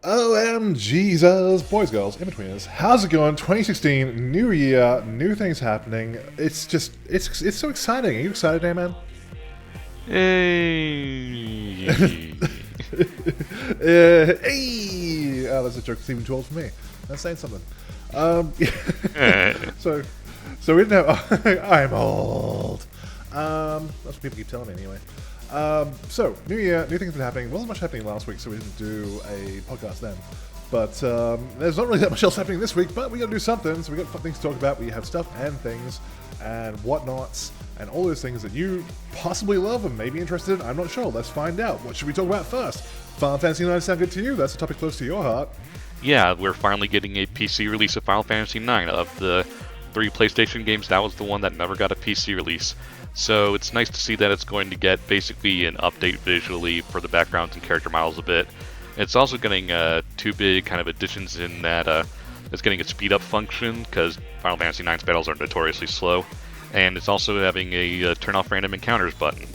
OMGesus, boys, girls, in-betweeners, how's it going? 2016, new year, new things happening. It's so exciting. Are you excited, eh, man? Hey. Hey! Oh, that's a joke that's even too old for me. That's saying something. Um, so, so we didn't have... I'm old. That's what people keep telling me anyway. So, new year, new things have been happening. Wasn't much happening last week, so we didn't do a podcast then. But there's not really that much else happening this week, but we gotta do something, so we got things to talk about. We have stuff and things and whatnots and all those things that you possibly love and may be interested in. I'm not sure. Let's find out. What should we talk about first? Final Fantasy IX sound good to you? That's a topic close to your heart. Yeah, we're finally getting a PC release of Final Fantasy IX. Of the 3 PlayStation games, that was the one that never got a PC release. So it's nice to see that it's going to get basically an update visually for the backgrounds and character models a bit. It's also getting 2 big kind of additions in that it's getting a speed up function, because Final Fantasy IX's battles are notoriously slow. And it's also having a turn off random encounters button.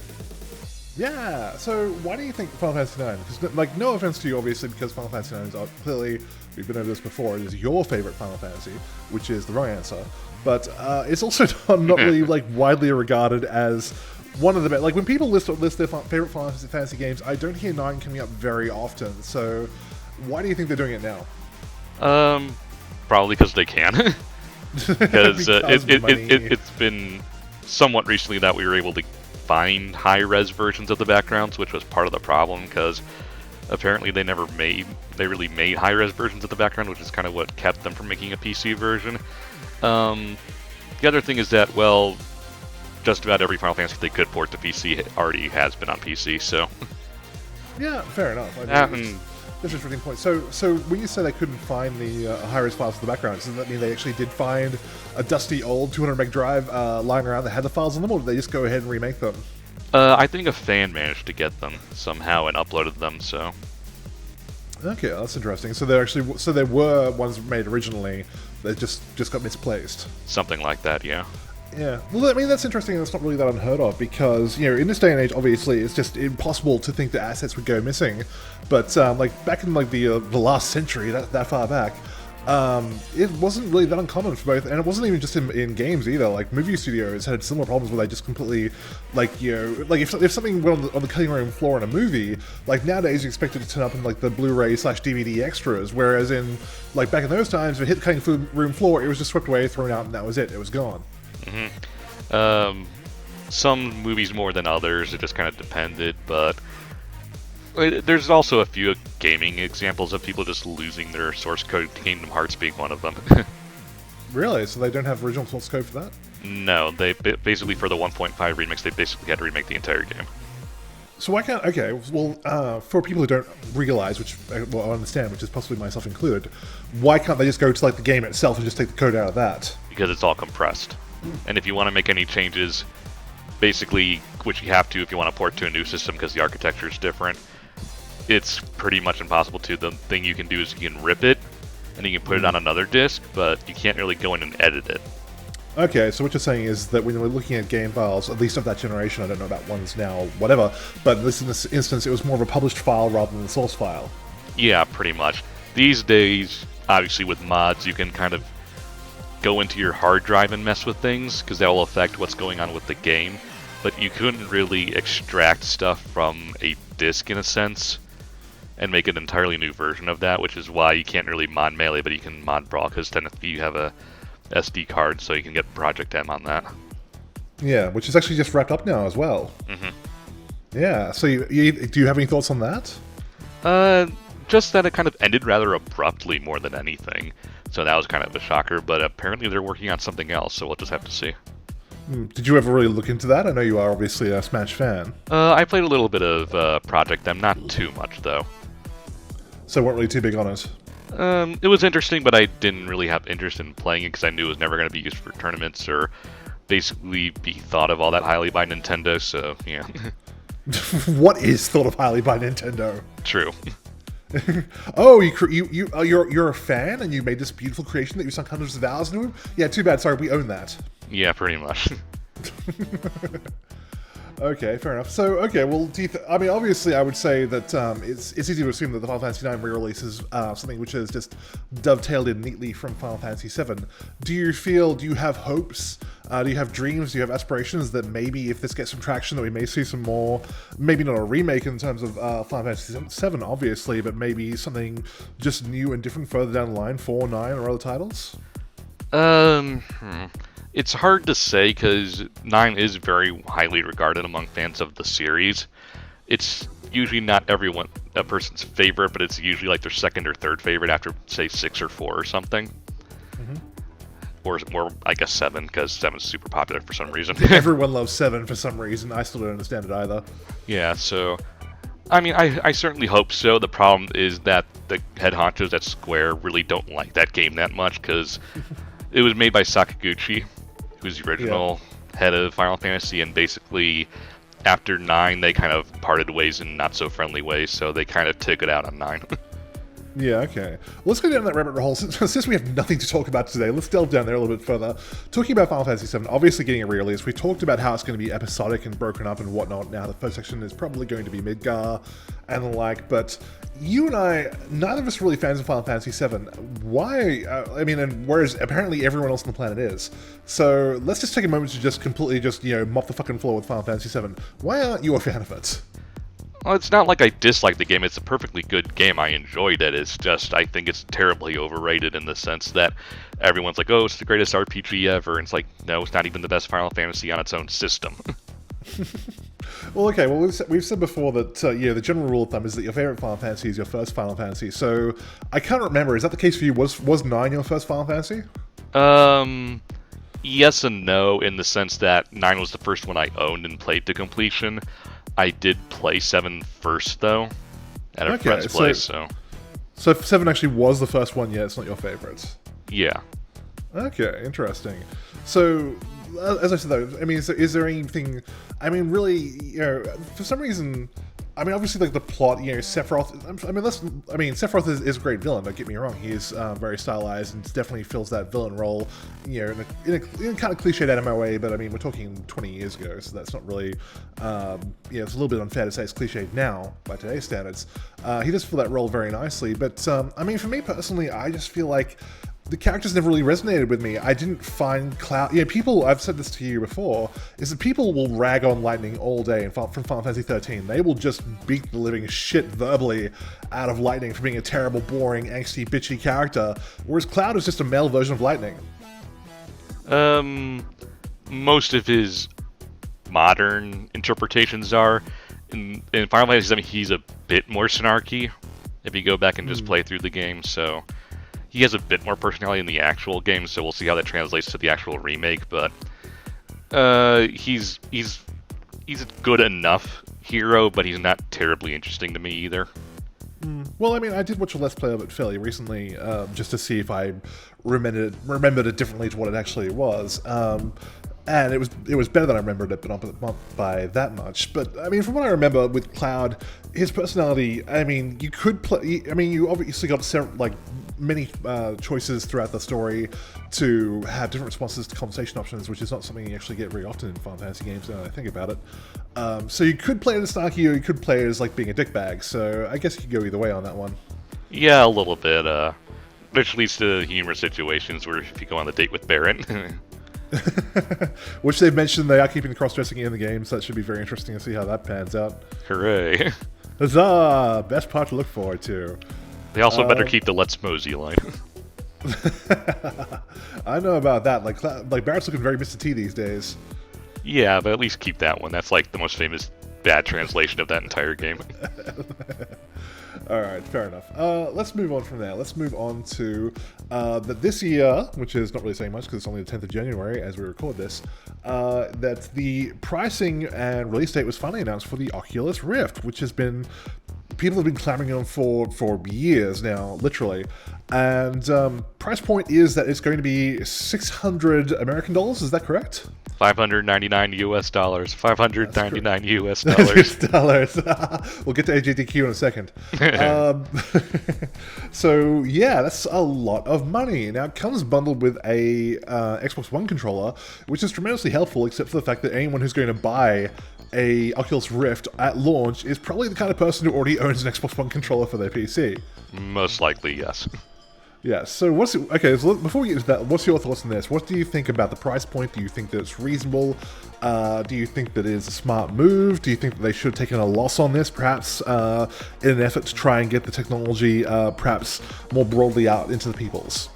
Yeah, so why do you think Final Fantasy IX? Because, like, no offense to you, obviously, because Final Fantasy IX is clearly, we've been over this before, it is your favorite Final Fantasy, which is the wrong answer. But it's also not really, like, widely regarded as one of the best. Like, when people list their favorite Final Fantasy games, I don't hear 9 coming up very often. So why do you think they're doing it now? Probably because they can. Because it's been somewhat recently that we were able to find high-res versions of the backgrounds, which was part of the problem, because apparently they really made high-res versions of the background, which is kind of what kept them from making a PC version. The other thing is that, well, just about every Final Fantasy they could port to PC already has been on PC, so... Yeah, fair enough. This is a really point. So when you say they couldn't find the high-res files for the background, does that mean they actually did find a dusty old 200 meg drive lying around that had the files on them, or did they just go ahead and remake them? I think a fan managed to get them somehow and uploaded them, so... Okay, that's interesting. So there were ones made originally that just got misplaced. Something like that, yeah. Yeah, well, I mean, that's interesting. That's not really that unheard of, because, you know, in this day and age, obviously, it's just impossible to think that assets would go missing. But like back in like the last century, that far back, it wasn't really that uncommon for both, and it wasn't even just in games either. Like movie studios had similar problems where they just completely, like, you know, like if something went on the cutting room floor in a movie, like nowadays you expect it to turn up in like the Blu-ray/DVD extras, whereas in like back in those times, if it hit the cutting room floor, it was just swept away, thrown out, and that was it. It was gone. Some movies more than others, it just kind of depended, but there's also a few gaming examples of people just losing their source code, Kingdom Hearts being one of them. Really? So they don't have original source code for that? No, they basically, for the 1.5 remix, they basically had to remake the entire game. So why can't... Okay, well, for people who don't realize, which I understand, which is possibly myself included, why can't they just go to like the game itself and just take the code out of that? Because it's all compressed. And if you want to make any changes, basically, which you have to if you want to port to a new system because the architecture is different, it's pretty much impossible to. The thing you can do is you can rip it, and you can put it on another disc, but you can't really go in and edit it. Okay, so what you're saying is that when we're looking at game files, at least of that generation, I don't know about ones now, whatever, but in this instance, it was more of a published file rather than the source file. Yeah, pretty much. These days, obviously with mods, you can kind of go into your hard drive and mess with things, because that will affect what's going on with the game, but you couldn't really extract stuff from a disk, in a sense, and make an entirely new version of that, which is why you can't really mod Melee, but you can mod Brawl, because then if you have a SD card, so you can get Project M on that. Yeah, which is actually just wrapped up now as well. Yeah, so do you have any thoughts on that? Just that it kind of ended rather abruptly more than anything. So that was kind of a shocker, but apparently they're working on something else, so we'll just have to see. Did you ever really look into that? I know you are obviously a Smash fan. I played a little bit of Project M, not too much though. So weren't really too big on it? It was interesting, but I didn't really have interest in playing it because I knew it was never going to be used for tournaments or basically be thought of all that highly by Nintendo, so yeah. What is thought of highly by Nintendo? True. Oh, you're a fan and you made this beautiful creation that you sunk hundreds of hours into? Yeah, too bad. Sorry, we own that. Yeah, pretty much. Okay, fair enough. So, okay, well, I mean, obviously, I would say that it's easy to assume that the Final Fantasy IX re-release is something which is just dovetailed in neatly from Final Fantasy VII. Do you have hopes? Do you have dreams? Do you have aspirations that maybe if this gets some traction, that we may see some more, maybe not a remake in terms of Final Fantasy VII, obviously, but maybe something just new and different further down the line for 9 or other titles? It's hard to say because 9 is very highly regarded among fans of the series. It's usually not a person's favorite, but it's usually like their second or third favorite after, say, 6 or 4 or something. Or I guess 7, because 7 is super popular for some reason. Everyone loves 7 for some reason. I still don't understand it either. Yeah, so I mean, I certainly hope so. The problem is that the head honchos at Square really don't like that game that much because it was made by Sakaguchi, who's the original head of Final Fantasy, and basically after 9 they kind of parted ways in not so friendly ways, so they kind of took it out on 9. Yeah, okay. Well, let's go down that rabbit hole. Since we have nothing to talk about today, let's delve down there a little bit further. Talking about Final Fantasy VII, obviously getting a re-release, we talked about how it's going to be episodic and broken up and whatnot. Now, the first section is probably going to be Midgar and the like, but you and I, neither of us are really fans of Final Fantasy VII. Why? And whereas apparently everyone else on the planet is. So let's just take a moment to just completely mop the fucking floor with Final Fantasy VII. Why aren't you a fan of it? Well, it's not like I dislike the game. It's a perfectly good game. I enjoyed it. It's just, I think it's terribly overrated in the sense that everyone's like, oh, it's the greatest RPG ever. And it's like, no, it's not even the best Final Fantasy on its own system. Well, okay. Well, we've said before that, the general rule of thumb is that your favorite Final Fantasy is your first Final Fantasy. So, I can't remember. Is that the case for you? Was 9 your first Final Fantasy? Yes and no, in the sense that 9 was the first one I owned and played to completion. I did play 7 first, though, at a friend's place, so... So 7 actually was the first one, it's not your favorite? Yeah. Okay, interesting. So, as I said, though, I mean, is there anything... I mean, really, for some reason... I mean, obviously, like, the plot, Sephiroth... Sephiroth is a great villain, don't get me wrong. He is very stylized and definitely fills that villain role, in a kind of cliched anime way, but, I mean, we're talking 20 years ago, so that's not really... it's a little bit unfair to say it's cliched now, by today's standards. He does fill that role very nicely, but, I mean, for me personally, I just feel like the characters never really resonated with me. I didn't find Cloud... people, I've said this to you before, is that people will rag on Lightning all day from Final Fantasy XIII. They will just beat the living shit verbally out of Lightning for being a terrible, boring, angsty, bitchy character, whereas Cloud is just a male version of Lightning. Most of his modern interpretations are. In Final Fantasy VII, he's a bit more snarky, if you go back and just play through the game, so... He has a bit more personality in the actual game, so we'll see how that translates to the actual remake. But he's a good enough hero, but he's not terribly interesting to me either. Well, I mean, I did watch a Let's Play of it fairly recently, just to see if I remembered it differently to what it actually was. And it was better than I remembered it, but not by that much. But, I mean, from what I remember with Cloud, his personality, I mean, you could play... I mean, you obviously got many choices throughout the story to have different responses to conversation options, which is not something you actually get very often in Final Fantasy games now that I think about it. So you could play it as snarky, or you could play it as, like, being a dickbag. So I guess you could go either way on that one. Yeah, a little bit. Which leads to humorous situations where if you go on the date with Barret... Which they've mentioned they are keeping the cross-dressing in the game, so that should be very interesting to see how that pans out. Hooray. Huzzah! Best part to look forward to. They also better keep the Let's Mosey line. I know about that. Like Barrett's looking very Mr. T these days. Yeah, but at least keep that one. That's like the most famous bad translation of that entire game. Alright, fair enough. Let's move on from there. Let's move on to that this year, which is not really saying much because it's only the 10th of January as we record this, that the pricing and release date was finally announced for the Oculus Rift, which has been... people have been clamoring on for years now, literally. And price point is that it's going to be $600 American dollars, is that correct? $599 US dollars. $599 US US dollars. dollars. We'll get to AGDQ in a second. So yeah, that's a lot of money. Now it comes bundled with a Xbox One controller, which is tremendously helpful, except for the fact that anyone who's going to buy a Oculus Rift at launch is probably the kind of person who already owns an Xbox One controller for their PC. Most likely, yes. Yeah, so before we get into that, what's your thoughts on this? What do you think about the price point? Do you think that it's reasonable? Do you think that it's a smart move? Do you think that they should have taken a loss on this, perhaps in an effort to try and get the technology perhaps more broadly out into the peoples?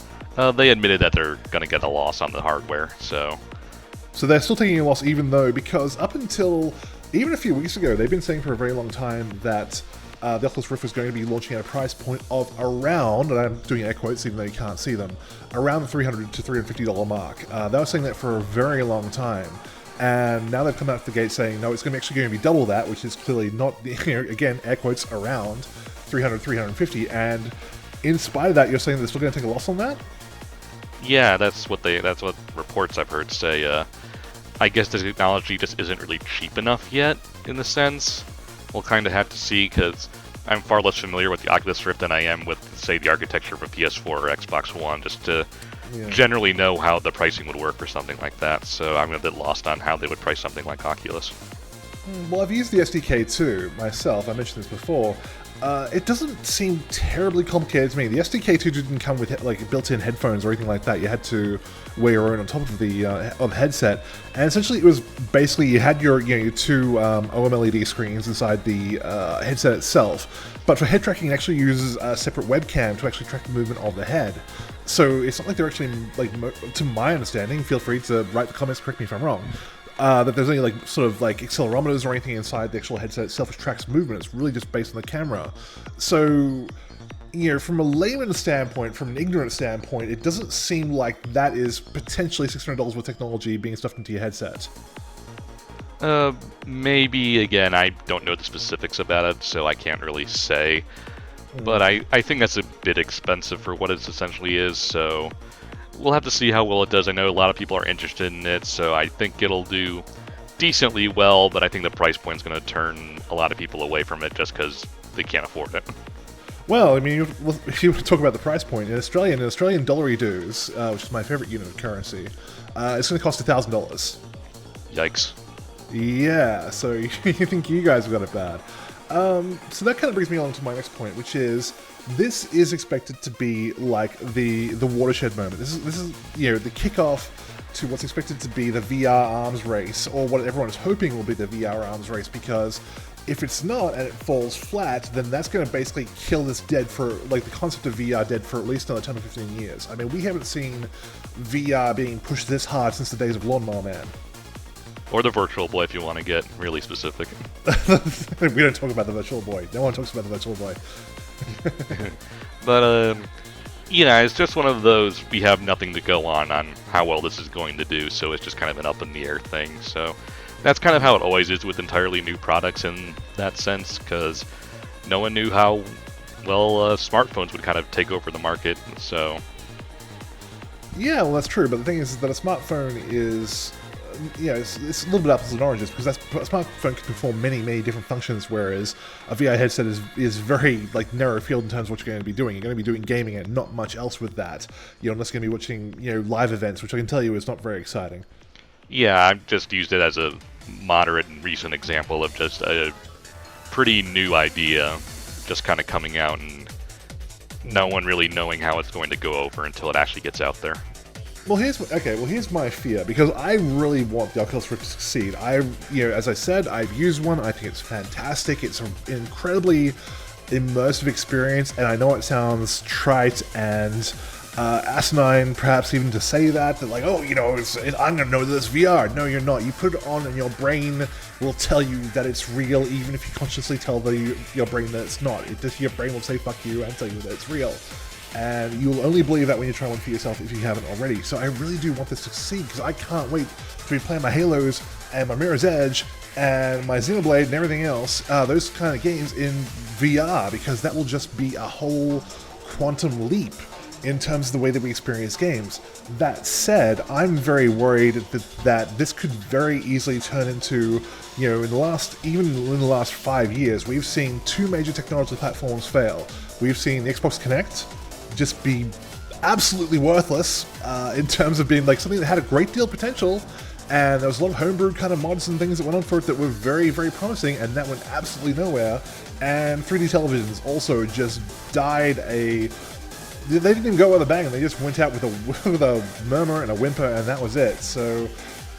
They admitted that they're going to get a loss on the hardware, so... So they're still taking a loss even though, because up until even a few weeks ago, they've been saying for a very long time that the Oculus Rift was going to be launching at a price point of around, and I'm doing air quotes even though you can't see them, around the $300 to $350 mark. They were saying that for a very long time. And now they've come out of the gate saying, no, it's actually going to be double that, which is clearly not, again, air quotes, around $300, $350. And in spite of that, you're saying they're still going to take a loss on that? Yeah, that's what reports I've heard say. I guess the technology just isn't really cheap enough yet, in a sense. We'll kind of have to see, because I'm far less familiar with the Oculus Rift than I am with, say, the architecture of a PS4 or Xbox One, just to generally know how the pricing would work or something like that. So I'm a bit lost on how they would price something like Oculus. Well, I've used the SDK too, myself. I mentioned this before. It doesn't seem terribly complicated to me. The SDK 2 didn't come with like built-in headphones or anything like that. You had to wear your own on top of the headset, and essentially it was basically you had your two OLED screens inside the headset itself. But for head tracking, it actually uses a separate webcam to actually track the movement of the head. So it's not like they're actually to my understanding. Feel free to write the comments. Correct me if I'm wrong. That there's any sort of accelerometers or anything inside the actual headset itself which tracks movement. It's really just based on the camera. So, from a layman's standpoint, from an ignorant standpoint, it doesn't seem like that is potentially $600 worth of technology being stuffed into your headset. Maybe, again, I don't know the specifics about it, so I can't really say. But I think that's a bit expensive for what it essentially is, so... We'll have to see how well it does. I know a lot of people are interested in it, so I think it'll do decently well, but I think the price point's going to turn a lot of people away from it just because they can't afford it. Well, I mean, if you talk about the price point, in Australian dollary dues, which is my favorite unit of currency, it's going to cost $1,000. Yikes. Yeah, so you think you guys have got it bad. So that kind of brings me on to my next point, which is this is expected to be like the watershed moment. This is the kickoff to what's expected to be the VR arms race, or what everyone is hoping will be the VR arms race, because if it's not and it falls flat, then that's going to basically kill this dead for, the concept of VR dead for at least another 10 or 15 years. I mean, we haven't seen VR being pushed this hard since the days of Lawnmower Man. Or the Virtual Boy, if you want to get really specific. We don't talk about the Virtual Boy. No one talks about the Virtual Boy. But, it's just one of those, we have nothing to go on how well this is going to do, so it's just kind of an up-in-the-air thing. So that's kind of how it always is with entirely new products in that sense, because no one knew how well smartphones would kind of take over the market, so... Yeah, well, that's true, but the thing is that a smartphone is... it's a little bit apples and oranges, because a smartphone can perform many, many different functions, whereas a VR headset is very narrow field in terms of what you're going to be doing. You're going to be doing gaming and not much else with that. You're unless going to be watching live events, which I can tell you is not very exciting. Yeah, I've just used it as a moderate and recent example of just a pretty new idea just kind of coming out and no one really knowing how it's going to go over until it actually gets out there. Well, here's my fear, because I really want the Oculus Rift to succeed. As I said, I've used one. I think it's fantastic. It's an incredibly immersive experience, and I know it sounds trite and asinine, perhaps even to say that I'm going to know this VR. No, you're not. You put it on, and your brain will tell you that it's real, even if you consciously tell your brain that it's not. Your brain will say "fuck you" and tell you that it's real. And you'll only believe that when you try one for yourself if you haven't already. So I really do want this to succeed, because I can't wait to be playing my Halos and my Mirror's Edge and my Xenoblade and everything else, those kind of games in VR, because that will just be a whole quantum leap in terms of the way that we experience games. That said, I'm very worried that this could very easily turn into, even in the last 5 years, we've seen two major technology platforms fail. We've seen the Xbox Kinect just be absolutely worthless in terms of being like something that had a great deal of potential, and there was a lot of homebrewed kind of mods and things that went on for it that were very, very promising, and that went absolutely nowhere. And 3D televisions also just died they didn't even go with a bang, and they just went out with a murmur and a whimper, and that was it. So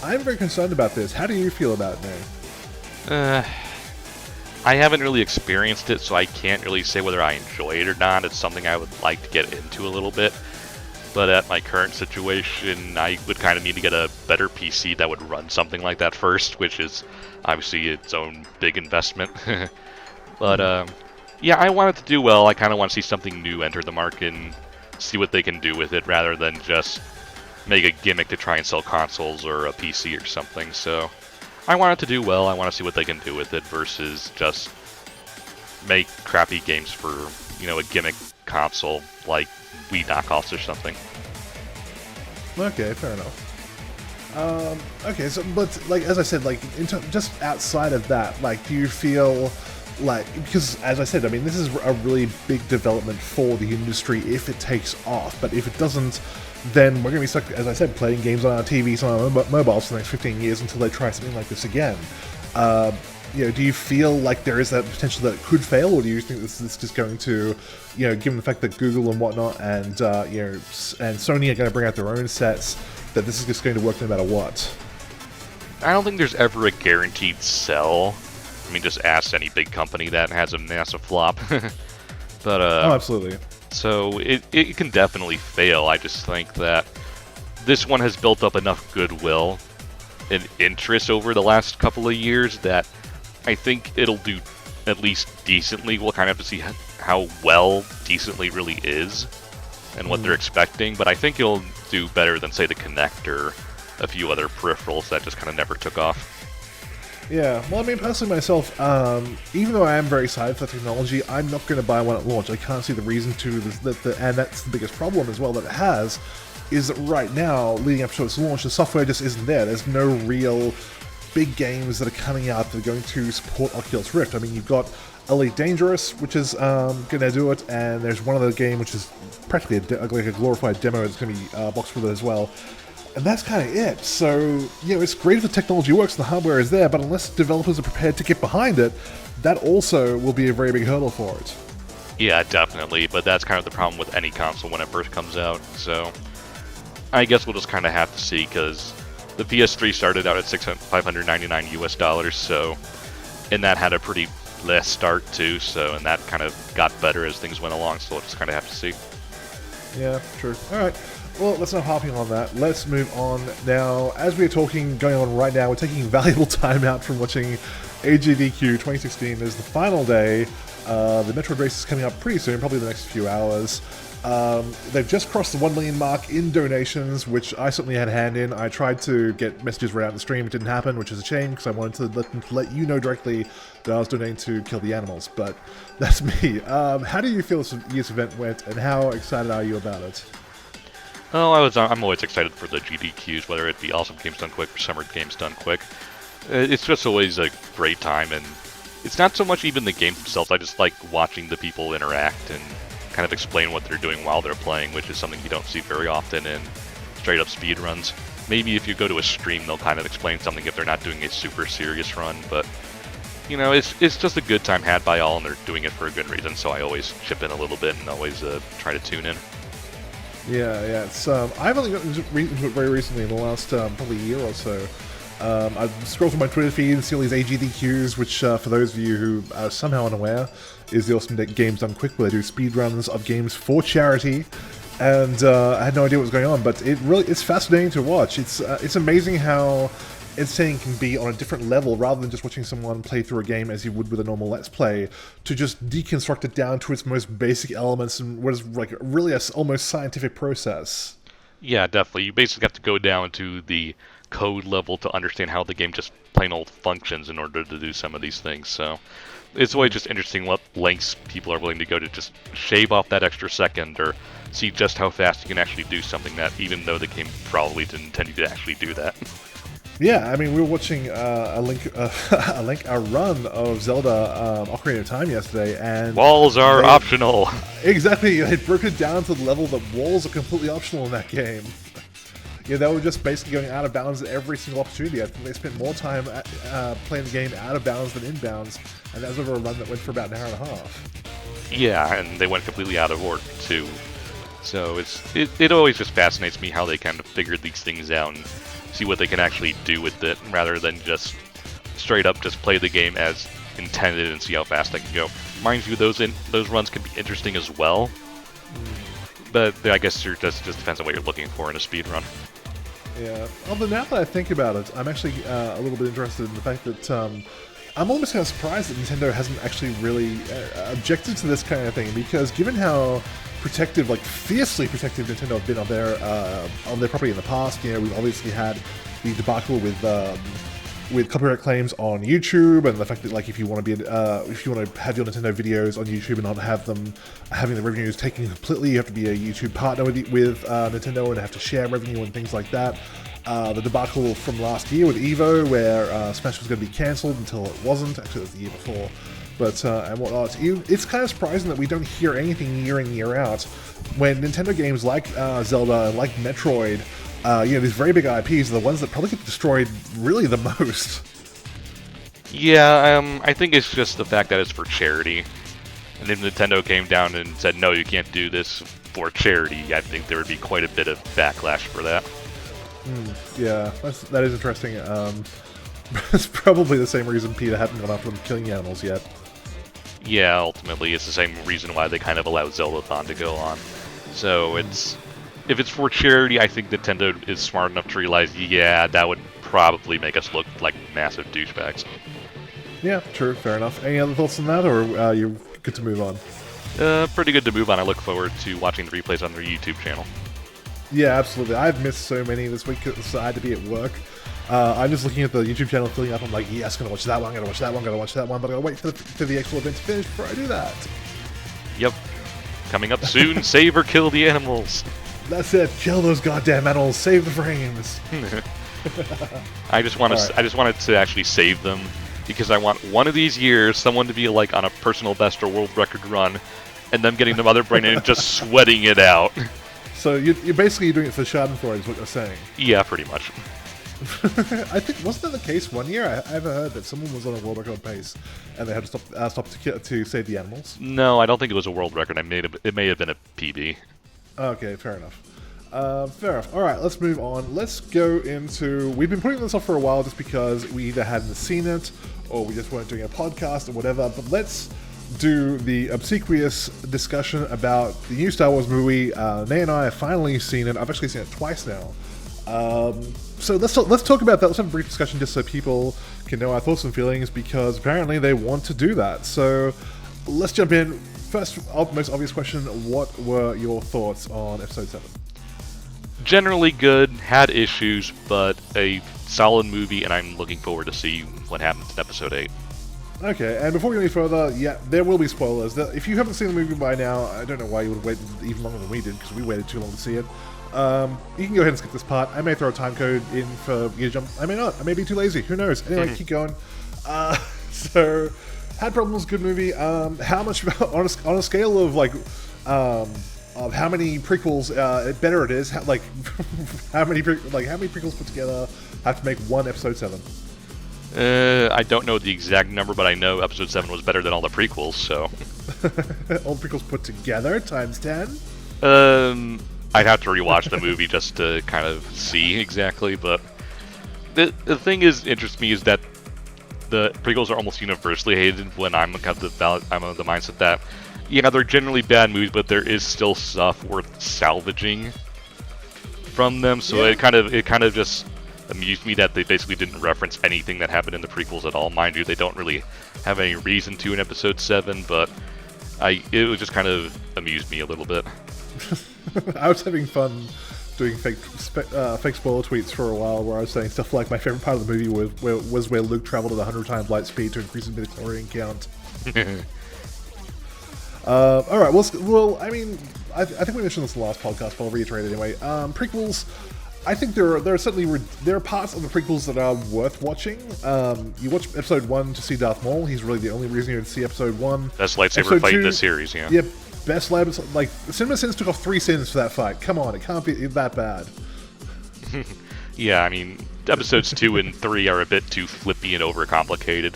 I'm very concerned about this. How do you feel about it, Nate? I haven't really experienced it, so I can't really say whether I enjoy it or not. It's something I would like to get into a little bit. But at my current situation, I would kind of need to get a better PC that would run something like that first, which is obviously its own big investment. But yeah, I want it to do well. I kind of want to see something new enter the market and see what they can do with it, rather than just make a gimmick to try and sell consoles or a PC or something. So I want it to do well. I want to see what they can do with it versus just make crappy games for, a gimmick console like Wii knockoffs or something. Okay, fair enough. Okay, so but as I said, just outside of that, do you feel because as I said, I mean, this is a really big development for the industry if it takes off. But if it doesn't, then we're going to be stuck, as I said, playing games on our TVs, on our mobiles for the next 15 years until they try something like this again. Do you feel like there is that potential that it could fail, or do you think this is just going to, given the fact that Google and whatnot and Sony are going to bring out their own sets, that this is just going to work no matter what? I don't think there's ever a guaranteed sell. I mean, just ask any big company that has a massive flop. But oh, absolutely. So it can definitely fail. I just think that this one has built up enough goodwill and interest over the last couple of years that I think it'll do at least decently. We'll kind of have to see how well decently really is and what they're expecting, but I think it'll do better than, say, the Kinect or a few other peripherals that just kind of never took off. Yeah, well, I mean, personally myself, even though I am very excited for the technology, I'm not going to buy one at launch. I can't see the reason to, and that's the biggest problem as well that it has, is that right now, leading up to its launch, the software just isn't there. There's no real big games that are coming out that are going to support Oculus Rift. I mean, you've got Elite Dangerous, which is going to do it, and there's one other game which is practically like a glorified demo that's going to be boxed with it as well. And that's kind of it. So, it's great if the technology works and the hardware is there, but unless developers are prepared to get behind it, that also will be a very big hurdle for it. Yeah, definitely, but that's kind of the problem with any console when it first comes out, so I guess we'll just kind of have to see, because the PS3 started out at $599 US, so, and that had a pretty last start too, so, and that kind of got better as things went along, so we'll just kind of have to see. Yeah, true. Alright. Well, let's not harping on that. Let's move on now. As we're going on right now, we're taking valuable time out from watching AGDQ 2016 as the final day. The Metroid race is coming up pretty soon, probably the next few hours. They've just crossed the 1 million mark in donations, which I certainly had a hand in. I tried to get messages right out in the stream. It didn't happen, which is a shame, because I wanted to let you know directly that I was donating to Kill the Animals, but that's me. How do you feel this year's event went, and how excited are you about it? Oh, I'm always excited for the GDQs, whether it be Awesome Games Done Quick or Summer Games Done Quick. It's just always a great time, and it's not so much even the games themselves. I just like watching the people interact and kind of explain what they're doing while they're playing, which is something you don't see very often in straight-up speedruns. Maybe if you go to a stream, they'll kind of explain something if they're not doing a super serious run, but it's just a good time had by all, and they're doing it for a good reason, so I always chip in a little bit and always try to tune in. Yeah, it's I've only gotten into it very recently in the last probably year or so. I've scrolled through my Twitter feed and see all these AGDQs, which for those of you who are somehow unaware, is the Awesome Games Done Quick, where they do speedruns of games for charity. And I had no idea what was going on, but it's fascinating to watch. It's amazing how entertaining can be on a different level, rather than just watching someone play through a game as you would with a normal Let's Play, to just deconstruct it down to its most basic elements and what is like really a almost scientific process. Yeah, definitely. You basically have to go down to the code level to understand how the game just plain old functions in order to do some of these things. So it's always just interesting what lengths people are willing to go to just shave off that extra second or see just how fast you can actually do something that, even though the game probably didn't intend you to actually do that. Yeah, I mean, we were watching a run of Zelda Ocarina of Time yesterday, and walls are optional. Exactly, they broke it down to the level that walls are completely optional in that game. Yeah, they were just basically going out of bounds at every single opportunity. I think they spent more time playing the game out of bounds than in bounds, and that was over a run that went for about an hour and a half. Yeah, and they went completely out of order too. So it always just fascinates me how they kind of figured these things out and see what they can actually do with it, rather than just straight up just play the game as intended and see how fast they can go. Mind you, those runs can be interesting as well, but I guess it just depends on what you're looking for in a speed run. Yeah, although now that I think about it, I'm actually a little bit interested in the fact that I'm almost kind of surprised that Nintendo hasn't actually really objected to this kind of thing, because given how protective, like fiercely protective Nintendo have been on their property in the past, you know, we've obviously had the debacle with copyright claims on YouTube, and the fact that, like, if you want to have your Nintendo videos on YouTube and not have them having the revenues taken completely, you have to be a YouTube partner with Nintendo and have to share revenue and things like that. The debacle from last year with Evo, where Smash was going to be cancelled until it wasn't. Actually, it was the year before. But and whatnot. It's kind of surprising that we don't hear anything year in, year out, when Nintendo games like Zelda and like Metroid, you know, these very big IPs are the ones that probably get destroyed really the most. Yeah, I think it's just the fact that it's for charity. And if Nintendo came down and said, no, you can't do this for charity, I think there would be quite a bit of backlash for that. Yeah, that is interesting. It's probably the same reason PETA hadn't gone after them killing animals yet. Yeah, ultimately, it's the same reason why they kind of allowed Zelda-thon to go on. So if it's for charity, I think Nintendo is smart enough to realize, yeah, that would probably make us look like massive douchebags. Yeah, true, fair enough. Any other thoughts on that, or you're good to move on? Pretty good to move on. I look forward to watching the replays on their YouTube channel. Yeah, absolutely. I've missed so many this week because I had to be at work. I'm just looking at the YouTube channel, filling up. I'm like, yes, gonna watch that one, gonna watch that one, gonna watch that one, but I gotta wait for the actual event to finish before I do that. Yep. Coming up soon, save or kill the animals. That's it. Kill those goddamn animals. Save the frames. I just wanted to actually save them, because I want one of these years someone to be like on a personal best or world record run, and them getting the mother brain and just sweating it out. So you're basically doing it for Schadenfreude, is what you're saying. Yeah, pretty much. I think, wasn't that the case one year? I ever heard that someone was on a world record pace and they had to stop to save the animals. No, I don't think it was a world record. It may have been a PB. Okay, fair enough. Fair enough. All right, let's move on. Let's go into... We've been putting this off for a while just because we either hadn't seen it or we just weren't doing a podcast or whatever, but let's do the obsequious discussion about the new Star Wars movie. Nay and I have finally seen it. I've actually seen it twice now. So let's talk about that. Let's have a brief discussion just so people can know our thoughts and feelings, because apparently they want to do that. So let's jump in. First, most obvious question, what were your thoughts on Episode 7? Generally good, had issues, but a solid movie, and I'm looking forward to see what happens in Episode 8. Okay, and before we go any further, yeah, there will be spoilers. If you haven't seen the movie by now, I don't know why you would wait even longer than we did, because we waited too long to see it. You can go ahead and skip this part. I may throw a time code in for you to jump. I may not. I may be too lazy. Who knows? Anyway, keep going. So, had problems. Good movie. How much on a scale of like of how many prequels better it is? How many prequels put together have to make one Episode 7? I don't know the exact number, but I know Episode 7 was better than all the prequels. So all the prequels put together times 10. I'd have to rewatch the movie just to kind of see exactly, but the thing is interests me is that the prequels are almost universally hated when I'm of the mindset that, yeah, they're generally bad movies, but there is still stuff worth salvaging from them. So yeah. it kind of just amused me that they basically didn't reference anything that happened in the prequels at all. Mind you, they don't really have any reason to in Episode 7, but it was just kind of amused me a little bit. I was having fun doing fake spoiler tweets for a while, where I was saying stuff like my favorite part of the movie was where Luke traveled at 100 times light speed to increase his midichlorian count. All right. Well, I mean, I think we mentioned this in the last podcast, but I'll reiterate it anyway. Prequels. I think there are certainly there are parts of the prequels that are worth watching. You watch episode 1 to see Darth Maul. He's really the only reason you would see episode 1. Best lightsaber fight in the series, yeah. Yeah, best lightsaber. Like, Cinema Sins took off 3 sins for that fight. Come on, it can't be that bad. Yeah, I mean, episodes 2 and 3 are a bit too flippy and overcomplicated.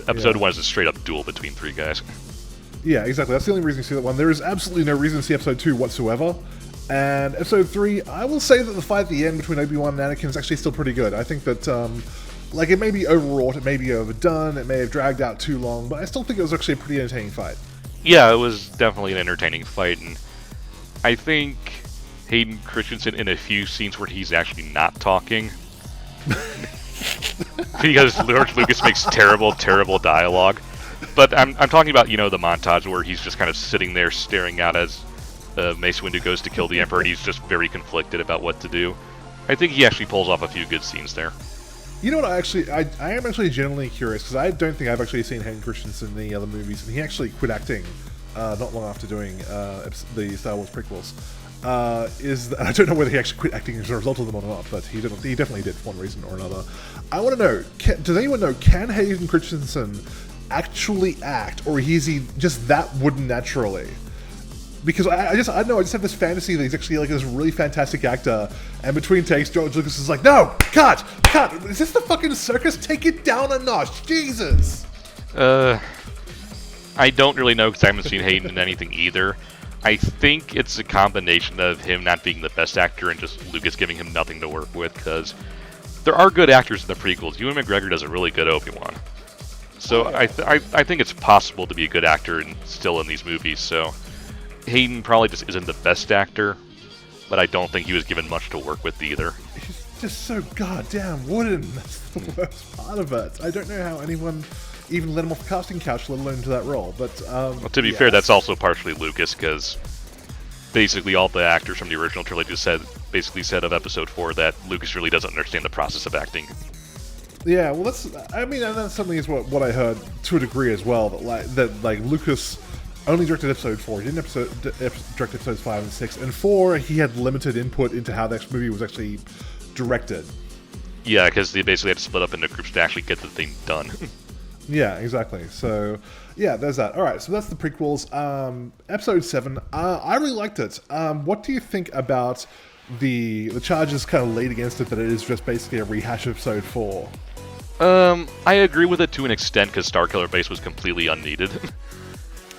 Episode 1 is a straight-up duel between 3 guys. Yeah, exactly. That's the only reason you see that one. There is absolutely no reason to see episode 2 whatsoever. And episode 3, I will say that the fight at the end between Obi-Wan and Anakin is actually still pretty good. I think that, like, it may be overwrought, it may be overdone, it may have dragged out too long, but I still think it was actually a pretty entertaining fight. Yeah, it was definitely an entertaining fight, and I think Hayden Christensen in a few scenes where he's actually not talking, because George Lucas makes terrible dialogue. But I'm talking about, the montage where he's just kind of sitting there staring out as Mace Windu goes to kill the Emperor, and he's just very conflicted about what to do. I think he actually pulls off a few good scenes there. You know what, I am actually genuinely curious, because I don't think I've actually seen Hayden Christensen in the other movies, and he actually quit acting not long after doing the Star Wars prequels. I don't know whether he actually quit acting as a result of them or not, but he definitely did for one reason or another. I want to know, does anyone know, can Hayden Christensen actually act, or is he just that wooden naturally? Because I just have this fantasy that he's actually like this really fantastic actor, and between takes, George Lucas is like, no, cut! Is this the fucking circus? Take it down a notch, Jesus! I don't really know because I haven't seen Hayden in anything either. I think it's a combination of him not being the best actor and just Lucas giving him nothing to work with, because there are good actors in the prequels. Ewan McGregor does a really good Obi-Wan. So I think it's possible to be a good actor and still in these movies, so Hayden probably just isn't the best actor, but I don't think he was given much to work with either. He's just so goddamn wooden. That's the worst part of it. I don't know how anyone even let him off the casting couch, let alone to that role. But well, to be fair, that's also partially Lucas, because basically all the actors from the original trilogy said of Episode 4 that Lucas really doesn't understand the process of acting. Yeah, well, that's something is what I heard to a degree as well. That Lucas only directed Episode 4. He didn't direct Episodes 5 and 6. And 4, he had limited input into how the next movie was actually directed. Yeah, because they basically had to split up into groups to actually get the thing done. Yeah, exactly. So, yeah, there's that. All right, so that's the prequels. Episode 7, I really liked it. What do you think about the charges kind of laid against it that it is just basically a rehash of Episode 4? I agree with it to an extent, because Starkiller Base was completely unneeded.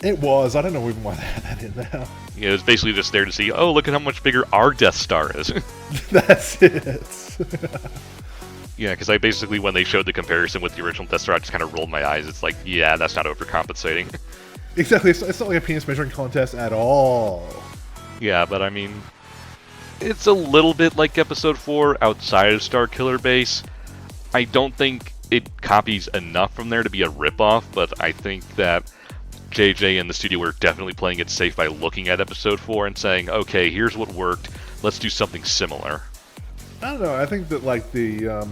It was. I don't know even why they had that in there. Yeah, it was basically just there to see, oh, look at how much bigger our Death Star is. That's it. Yeah, because I basically, when they showed the comparison with the original Death Star, I just kind of rolled my eyes. It's like, yeah, that's not overcompensating. Exactly. It's not like a penis measuring contest at all. Yeah, but I mean, it's a little bit like Episode 4 outside of Starkiller Base. I don't think it copies enough from there to be a ripoff, but I think that JJ and the studio were definitely playing it safe by looking at Episode 4 and saying, okay, here's what worked, let's do something similar. I don't know, I think that the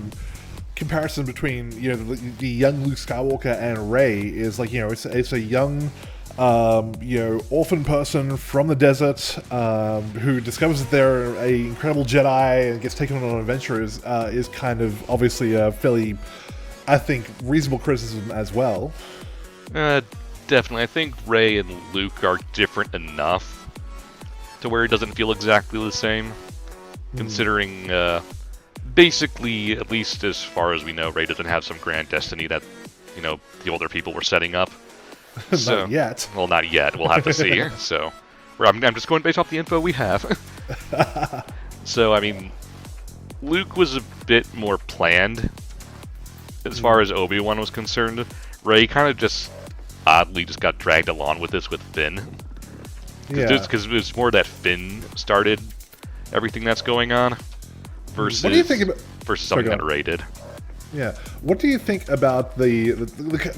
comparison between the young Luke Skywalker and Rey is it's a young orphan person from the desert who discovers that they're an incredible Jedi and gets taken on an adventure is kind of obviously a fairly, I think, reasonable criticism as well. Definitely. I think Rey and Luke are different enough to where it doesn't feel exactly the same. Considering, basically, at least as far as we know, Rey doesn't have some grand destiny that, the older people were setting up. So, not yet. Well, not yet. We'll have to see. So, I'm just going based off the info we have. So, I mean, Luke was a bit more planned as far as Obi-Wan was concerned. Rey kind of just oddly just got dragged along with this with Finn. Because it was more that Finn started everything that's going on versus, what do you think about, versus something that Rey did. Yeah. What do you think about the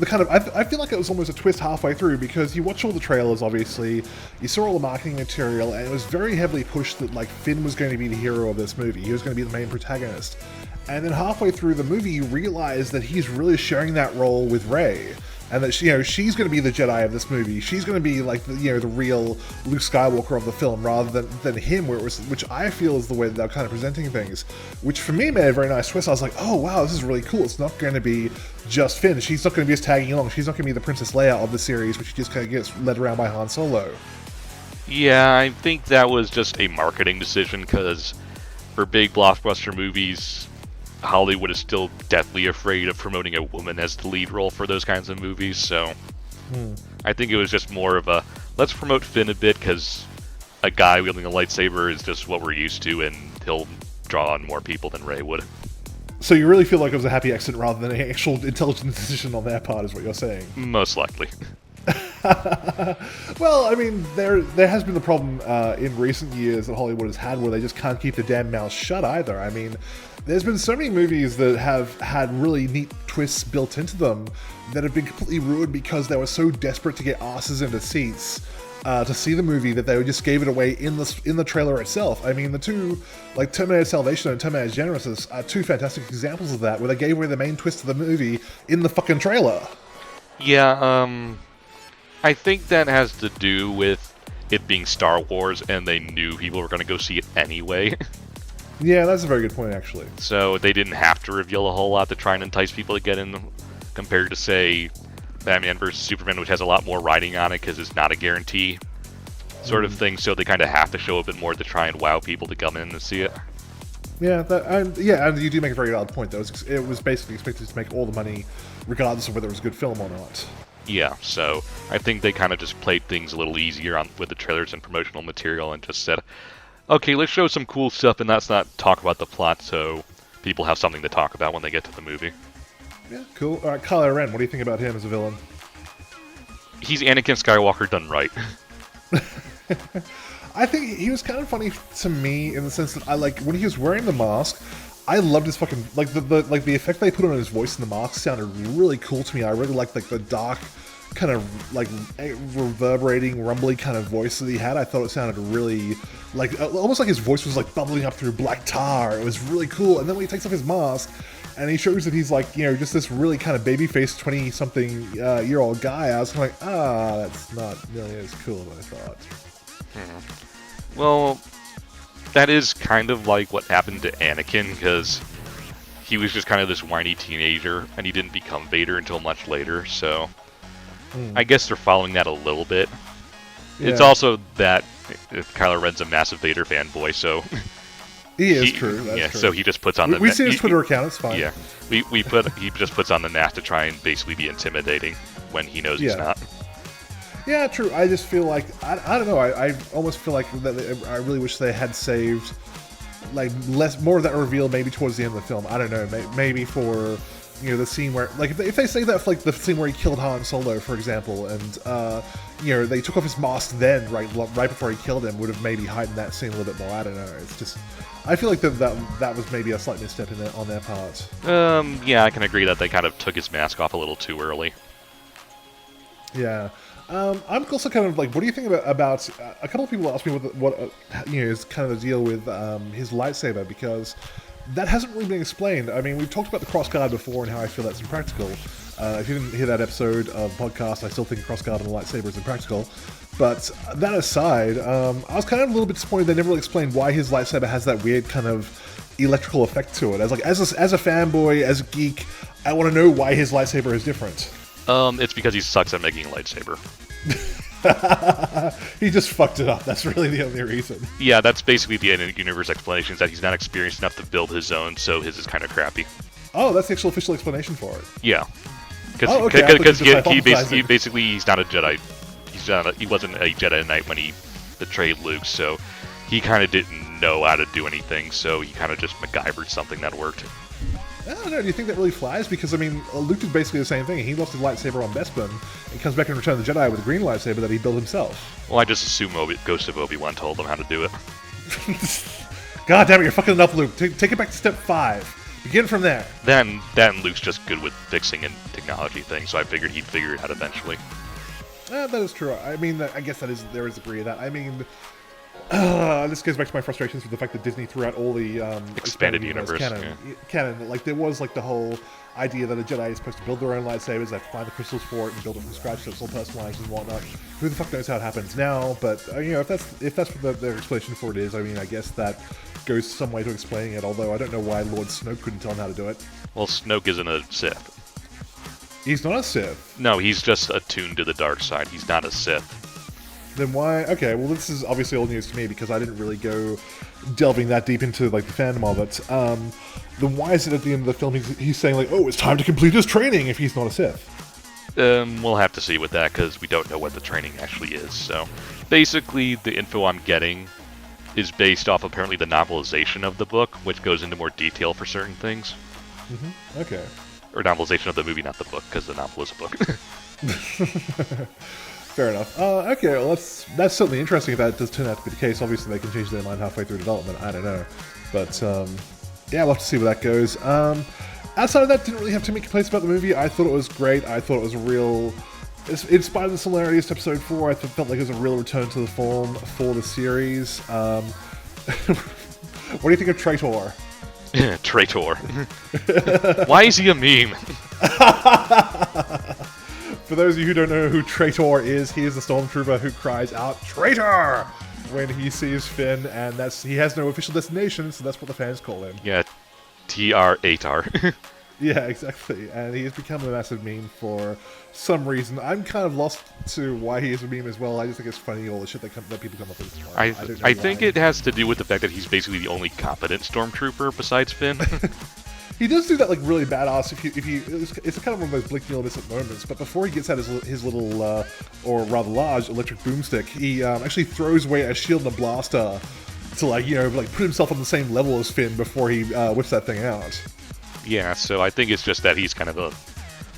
kind of... I feel like it was almost a twist halfway through, because you watch all the trailers, obviously, you saw all the marketing material, and it was very heavily pushed that Finn was going to be the hero of this movie. He was going to be the main protagonist. And then halfway through the movie, you realize that he's really sharing that role with Rey. and that she's going to be the Jedi of this movie. She's going to be like the real Luke Skywalker of the film, rather than him, which I feel is the way that they're kind of presenting things, which for me made a very nice twist. I was like, oh wow, this is really cool. It's not going to be just Finn. She's not going to be just tagging along. She's not going to be the Princess Leia of the series, which she just kind of gets led around by Han Solo. Yeah, I think that was just a marketing decision, because for big blockbuster movies, Hollywood is still deathly afraid of promoting a woman as the lead role for those kinds of movies, so I think it was just more of a, let's promote Finn a bit, because a guy wielding a lightsaber is just what we're used to, and he'll draw on more people than Rey would. So you really feel like it was a happy accident rather than an actual intelligent decision on their part, is what you're saying? Most likely. Well, I mean, there has been the problem in recent years that Hollywood has had where they just can't keep the damn mouth shut either. I mean, there's been so many movies that have had really neat twists built into them that have been completely ruined because they were so desperate to get asses into seats to see the movie that they just gave it away in the trailer itself. I mean, the two, like Terminator Salvation and Terminator Genesis, are two fantastic examples of that, where they gave away the main twist of the movie in the fucking trailer. Yeah, I think that has to do with it being Star Wars, and they knew people were going to go see it anyway. Yeah, that's a very good point, actually. So they didn't have to reveal a whole lot to try and entice people to get in, compared to, say, Batman vs. Superman, which has a lot more riding on it because it's not a guarantee sort of thing. So they kind of have to show a bit more to try and wow people to come in and see it. Yeah, and you do make a very valid point, though. It was basically expected to make all the money, regardless of whether it was a good film or not. Yeah, so I think they kind of just played things a little easier with the trailers and promotional material and just said, okay, let's show some cool stuff and let's not talk about the plot so people have something to talk about when they get to the movie. Yeah, cool. All right, Kylo Ren, what do you think about him as a villain? He's Anakin Skywalker done right. I think he was kind of funny to me in the sense that I like when he was wearing the mask. I loved his fucking the effect they put on his voice in the mask sounded really cool to me. I really liked the dark kind of reverberating, rumbly kind of voice that he had. I thought it sounded really almost like his voice was bubbling up through black tar. It was really cool. And then when he takes off his mask and he shows that he's just this really kind of baby-faced 20-something year old guy, I was kind of like, that's not nearly as cool as I thought. Well, that is kind of like what happened to Anakin, because he was just kind of this whiny teenager, and he didn't become Vader until much later, so I guess they're following that a little bit. Yeah. It's also that Kylo Ren's a massive Vader fanboy, so... He is true, that's true. So he just puts on the... We see his Twitter account, it's fine. Yeah, he just puts on the mask to try and basically be intimidating when he knows he's not. Yeah, true. I just feel like I don't know. I almost feel like that. I really wish they had saved more of that reveal maybe towards the end of the film. I don't know. Maybe for the scene where if they say that for the scene where he killed Han Solo, for example, and they took off his mask then right before he killed him, would have maybe heightened that scene a little bit more. I don't know. It's just I feel like that was maybe a slight misstep on their part. Yeah, I can agree that they kind of took his mask off a little too early. Yeah. I'm also kind of what do you think about a couple of people asked me what is kind of the deal with his lightsaber, because that hasn't really been explained. I mean, we've talked about the crossguard before and how I feel that's impractical. If you didn't hear that episode of the podcast, I still think crossguard on the lightsaber is impractical. But that aside, I was kind of a little bit disappointed they never really explained why his lightsaber has that weird kind of electrical effect to it. As a fanboy, as a geek, I want to know why his lightsaber is different. It's because he sucks at making a lightsaber. He just fucked it up. That's really the only reason. Yeah, that's basically the in-universe explanation, is that he's not experienced enough to build his own, so his is kind of crappy. Oh, that's the actual official explanation for it. Yeah. Because he basically he's not a Jedi. He wasn't a Jedi Knight when he betrayed Luke, so he kind of didn't know how to do anything, so he kind of just MacGyvered something that worked. I don't know, do you think that really flies? Because, I mean, Luke did basically the same thing. He lost his lightsaber on Bespin, and comes back in Return of the Jedi with a green lightsaber that he built himself. Well, I just assume Ghost of Obi-Wan told him how to do it. God damn it, you're fucking it up, Luke. Take it back to step 5. Begin from there. Then Luke's just good with fixing and technology things, so I figured he'd figure it out eventually. That is true. I mean, I guess there is a degree of that. I mean, This goes back to my frustrations with the fact that Disney threw out all the Expanded universe canon. Like, there was like the whole idea that a Jedi is supposed to build their own lightsabers, they have to find the crystals for it and build it from scratch so it's all personalized and whatnot. Who the fuck knows how it happens now? But if that's what their explanation for it is, I mean, I guess that goes some way to explaining it. Although I don't know why Lord Snoke couldn't tell him how to do it. Well, Snoke isn't a Sith. He's not a Sith. No, he's just attuned to the dark side. He's not a Sith. Then why? Okay, well, this is obviously all news to me because I didn't really go delving that deep into like the fandom of it. Then why is it at the end of the film he's saying like, "Oh, it's time to complete his training" if he's not a Sith? We'll have to see with that because we don't know what the training actually is. So, basically, the info I'm getting is based off apparently the novelization of the book, which goes into more detail for certain things. Mm-hmm. Okay. Or novelization of the movie, not the book, because the novel is a book. Fair enough. Okay, well, that's certainly interesting if that does turn out to be the case. Obviously, they can change their mind halfway through development. I don't know. But, yeah, we'll have to see where that goes. Outside of that, didn't really have too many complaints about the movie. I thought it was great. I thought it was a real... In spite of the similarities to Episode 4, I felt like it was a real return to the form for the series. What do you think of Traitor? Traitor. Why is he a meme? For those of you who don't know who Traitor is, he is the stormtrooper who cries out "Traitor" when he sees Finn, and he has no official destination, so that's what the fans call him. Yeah, TR-8R. Yeah, exactly. And he has become a massive meme for some reason. I'm kind of lost to why he is a meme as well. I just think it's funny, all the shit that people come up with. I think it has to do with the fact that he's basically the only competent stormtrooper besides Finn. He does do that like really badass. It's kind of one of those Blink Neal-innocent moments. But before he gets out his little, or rather large, electric boomstick, he actually throws away a shield and a blaster to put himself on the same level as Finn before he whips that thing out. Yeah, so I think it's just that he's kind of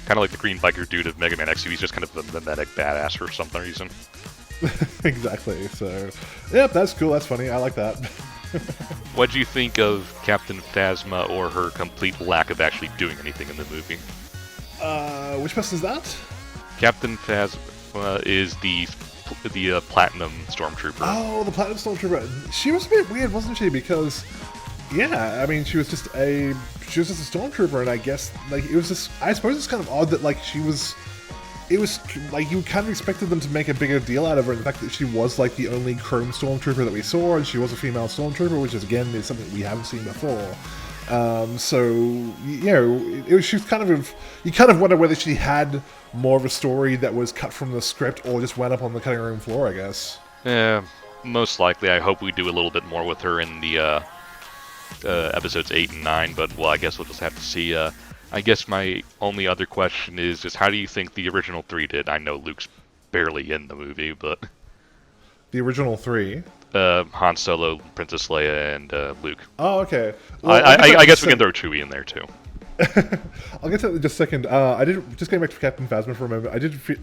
like the green biker dude of Mega Man X2. He's just kind of a mimetic badass for some reason. Exactly. So, yep, that's cool. That's funny. I like that. What do you think of Captain Phasma or her complete lack of actually doing anything in the movie? Which person is that? Captain Phasma is the Platinum Stormtrooper. Oh, the Platinum Stormtrooper. She was a bit weird, wasn't she? Because, yeah, I mean, she was just a Stormtrooper, and I guess, like, it was just, I suppose it's kind of odd that, like, it was, like, you kind of expected them to make a bigger deal out of her, and the fact that she was, like, the only Chrome Stormtrooper that we saw, and she was a female Stormtrooper, which is, again, is something we haven't seen before. So, she was kind of, you kind of wonder whether she had more of a story that was cut from the script, or just wound up on the cutting room floor, I guess. Yeah, most likely. I hope we do a little bit more with her in the, episodes 8 and 9, but, well, I guess we'll just have to see. I guess my only other question is just how do you think the original 3 did? I know Luke's barely in the movie, but... The original 3? Han Solo, Princess Leia, and Luke. Oh, okay. Well, I guess we can throw Chewie in there, too. I'll get to that in just a second. Just getting back to Captain Phasma for a moment,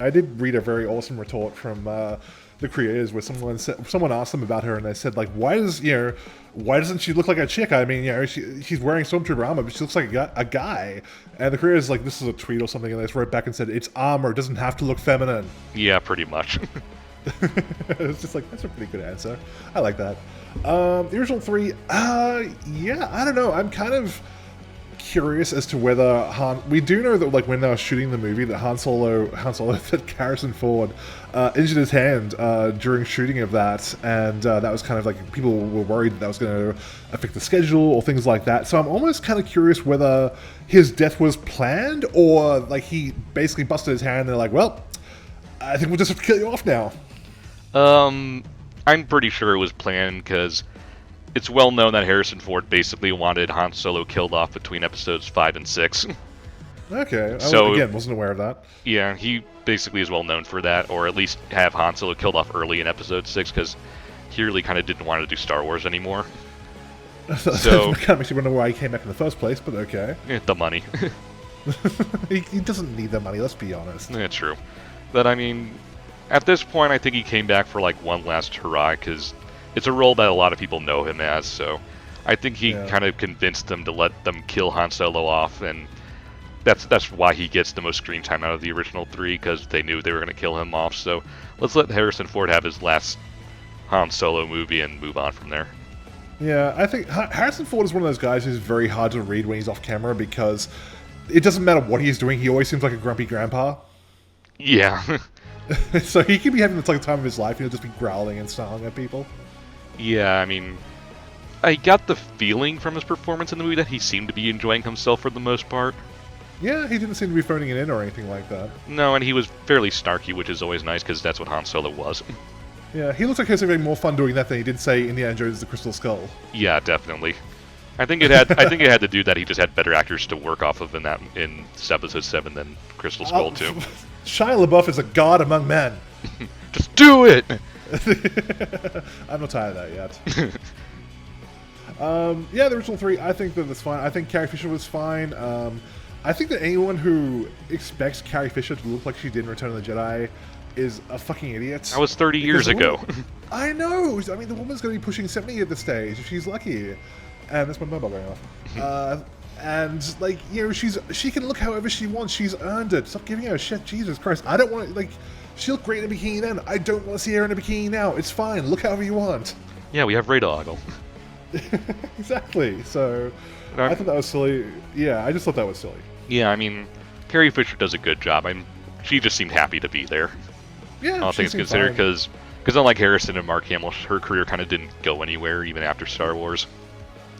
I did read a very awesome retort from the creators where someone asked them about her, and they said, like, why doesn't she look like a chick? I mean, she's wearing Stormtrooper armor, but she looks like a guy. And the creators like, this is a tweet or something, and they just wrote back and said, it's armor, it doesn't have to look feminine. Yeah, pretty much. It's just like, that's a pretty good answer. I like that. The original 3, yeah, I don't know. I'm kind of curious as to whether we do know that, like, when they were shooting the movie, that Han Solo that Harrison Ford injured his hand during shooting of that, and that was kind of like, people were worried that was going to affect the schedule or things like that. So I'm almost kind of curious whether his death was planned, or like he basically busted his hand and they're like, well, I think we'll just have to kill you off now. I'm pretty sure it was planned, because it's well known that Harrison Ford basically wanted Han Solo killed off between episodes 5 and 6. Okay, so, again, wasn't aware of that. Yeah, he basically is well known for that, or at least have Han Solo killed off early in episode 6, because he really kind of didn't want to do Star Wars anymore. So kind of makes you wonder why he came back in the first place, but okay. The money. He doesn't need the money, let's be honest. Yeah, true. But I mean, at this point, I think he came back for like one last hurrah, because it's a role that a lot of people know him as, so I think he kind of convinced them to let them kill Han Solo off, and that's why he gets the most screen time out of the original 3, because they knew they were going to kill him off. So let's let Harrison Ford have his last Han Solo movie and move on from there. Yeah, I think Harrison Ford is one of those guys who's very hard to read when he's off camera because it doesn't matter what he's doing, he always seems like a grumpy grandpa. Yeah. So he could be having the time of his life, he'll just be growling and snarling at people. Yeah, I mean, I got the feeling from his performance in the movie that he seemed to be enjoying himself for the most part. Yeah, he didn't seem to be phoning it in or anything like that. No, and he was fairly snarky, which is always nice because that's what Han Solo was. Yeah, he looks like he was having more fun doing that than he did, say, Indiana Jones' The Crystal Skull. Yeah, definitely. I think it had to do that he just had better actors to work off of in episode 7 than Crystal Skull too. Shia LaBeouf is a god among men. Just do it. I'm not tired of that yet. Yeah, the original 3, I think that that's fine. I think Carrie Fisher was fine. I think that anyone who expects Carrie Fisher to look like she did in Return of the Jedi is a fucking idiot. That was 30 years ago. I know! I mean, the woman's going to be pushing 70 at this stage, if she's lucky. And that's my mobile going off. And, like, you know, she can look however she wants. She's earned it. Stop giving her shit. Jesus Christ. I don't want to, like, she looked great in a bikini then. I don't want to see her in a bikini now. It's fine. Look however you want. Yeah, we have radar. Exactly. So, I thought that was silly. Yeah, I just thought that was silly. Yeah, I mean, Carrie Fisher does a good job. She just seemed happy to be there. Yeah, all things considered, because unlike Harrison and Mark Hamill, her career kind of didn't go anywhere even after Star Wars.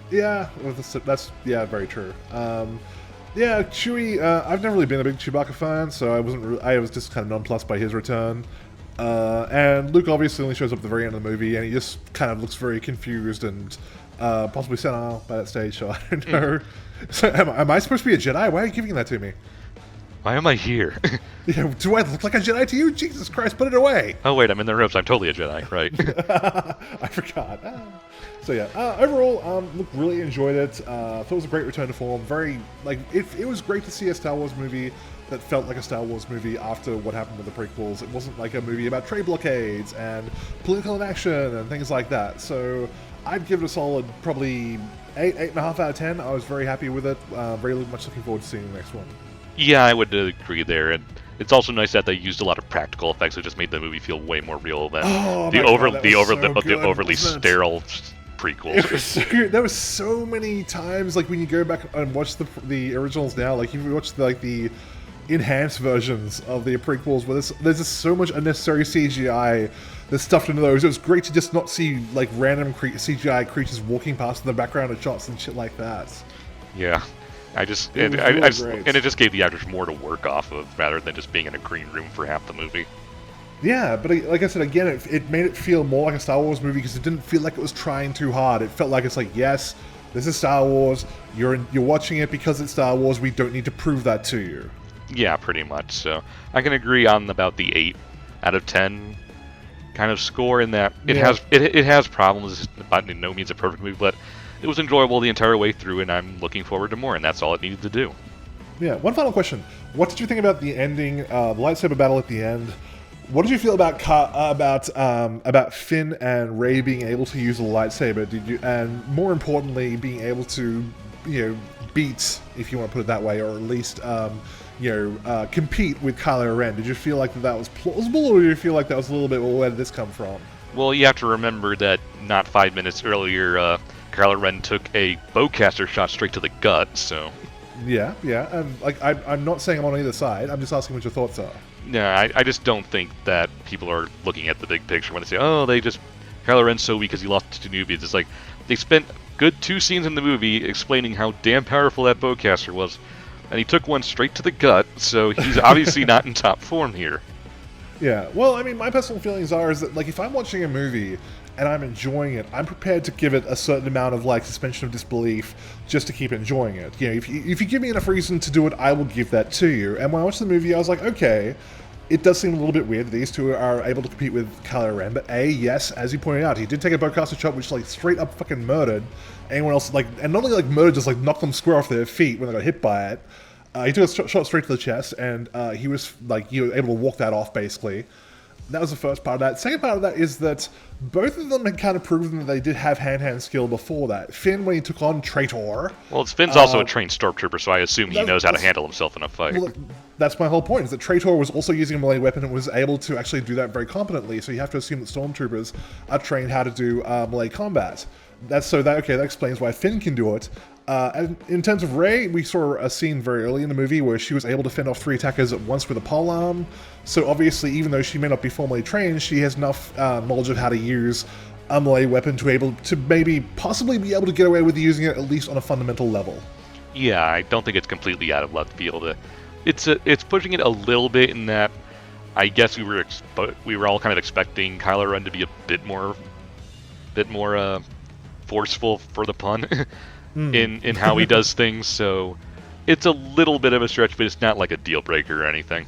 Yeah, that's very true. Yeah, Chewie. I've never really been a big Chewbacca fan, so I was just kind of nonplussed by his return. And Luke obviously only shows up at the very end of the movie, and he just kind of looks very confused and possibly senile by that stage. So I don't know. So am I supposed to be a Jedi? Why are you giving that to me? Why am I here? Yeah, do I look like a Jedi to you? Jesus Christ, put it away! Oh wait, I'm in the robes. I'm totally a Jedi, right? I forgot. So yeah, overall, look, really enjoyed it. Thought it was a great return to form. Very, like, it was great to see a Star Wars movie that felt like a Star Wars movie after what happened with the prequels. It wasn't like a movie about trade blockades and political inaction and things like that. So I'd give it a solid probably 8.5 out of 10. I was very happy with it. Very much looking forward to seeing the next one. Yeah, I would agree there, and it's also nice that they used a lot of practical effects. It just made the movie feel way more real than the overly sterile prequels. There was so many times, like when you go back and watch the originals now, like if you watch the enhanced versions of the prequels, where there's just so much unnecessary CGI that's stuffed into those. It was great to just not see like random CGI creatures walking past in the background of shots and shit like that. Yeah. It just gave the actors more to work off of rather than just being in a green room for half the movie. Yeah, but like I said, again, it made it feel more like a Star Wars movie because it didn't feel like it was trying too hard. It felt like it's like, yes, this is Star Wars. You're watching it because it's Star Wars. We don't need to prove that to you. Yeah, pretty much. So I can agree on about the 8 out of 10 kind of score in that it has problems. It's by no means a perfect movie, but it was enjoyable the entire way through, and I'm looking forward to more, and that's all it needed to do. Yeah, one final question. What did you think about the ending, the lightsaber battle at the end? What did you feel about Finn and Rey being able to use a lightsaber? And more importantly, being able to, beat, if you want to put it that way, or at least, compete with Kylo Ren? Did you feel like that was plausible, or did you feel like that was a little bit, well, where did this come from? Well, you have to remember that not 5 minutes earlier, Kylo Ren took a bowcaster shot straight to the gut, so... Yeah, and I'm not saying I'm on either side, I'm just asking what your thoughts are. Yeah, I just don't think that people are looking at the big picture when they say, oh, Kylo Ren's so weak because he lost to newbies. It's like, they spent good 2 scenes in the movie explaining how damn powerful that bowcaster was, and he took one straight to the gut, so he's obviously not in top form here. Yeah, well, I mean, my personal feelings is that, like, if I'm watching a movie and I'm enjoying it, I'm prepared to give it a certain amount of, like, suspension of disbelief just to keep enjoying it. If you give me enough reason to do it, I will give that to you. And when I watched the movie, I was like, okay, it does seem a little bit weird that these two are able to compete with Kylo Ren, but yes, as you pointed out, he did take a bowcaster shot which, like, straight up fucking murdered anyone else, like, and not only, like, murdered, just, like, knocked them square off their feet when they got hit by it. He took a shot straight to the chest, and he was able to walk that off, basically. That was the first part of that. Second part of that is that both of them had kind of proven that they did have hand-hand skill before that. Finn, when he took on Traitor... Well, Finn's also a trained stormtrooper, so I assume he knows how to handle himself in a fight. Well, that's my whole point, is that Traitor was also using a melee weapon and was able to actually do that very competently, so you have to assume that stormtroopers are trained how to do melee combat. That explains why Finn can do it. And in terms of Rey, we saw a scene very early in the movie where she was able to fend off 3 attackers at once with a polearm. So obviously, even though she may not be formally trained, she has enough knowledge of how to use a melee weapon to maybe possibly be able to get away with using it at least on a fundamental level. Yeah, I don't think it's completely out of left field. It's pushing it a little bit in that I guess we were all kind of expecting Kylo Ren to be a bit more forceful, for the pun, in how he does things. So it's a little bit of a stretch, but it's not like a deal breaker or anything.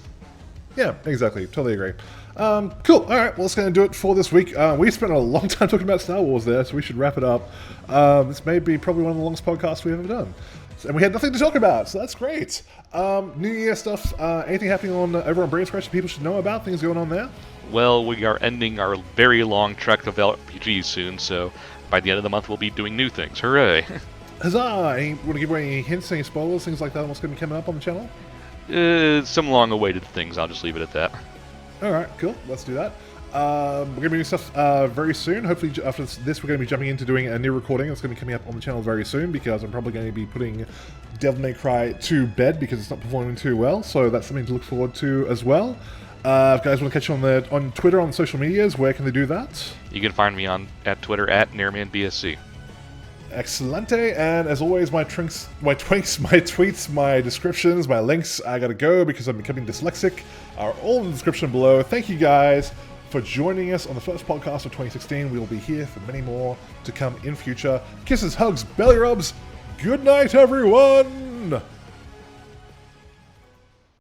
Yeah, exactly. Totally agree. Cool. All right, well, that's going to do it for this week. We spent a long time talking about Star Wars there, so we should wrap it up. This may be probably one of the longest podcasts we've ever done. And we had nothing to talk about, so that's great. New Year stuff. Anything happening over on Brain Scratch that people should know about? Things going on there? Well, we are ending our very long trek of LPGs soon, so by the end of the month we'll be doing new things. Hooray! Huzzah! Want to give away any hints, any spoilers, things like that? What's going to be coming up on the channel? Some long-awaited things. I'll just leave it at that. All right, cool. Let's do that. We're going to be doing stuff very soon. Hopefully after this we're going to be jumping into doing a new recording that's going to be coming up on the channel very soon, because I'm probably going to be putting Devil May Cry to bed because it's not performing too well, so that's something to look forward to as well. If you guys want to catch you on Twitter, on social medias, where can they do that? You can find me at Twitter at NairmanBSC. Excellente, and as always, my tweets, my descriptions, my links, I gotta go because I'm becoming dyslexic, are all in the description below. Thank you guys for joining us on the first podcast of 2016. We will be here for many more to come in future. Kisses, hugs, belly rubs. Good night, everyone!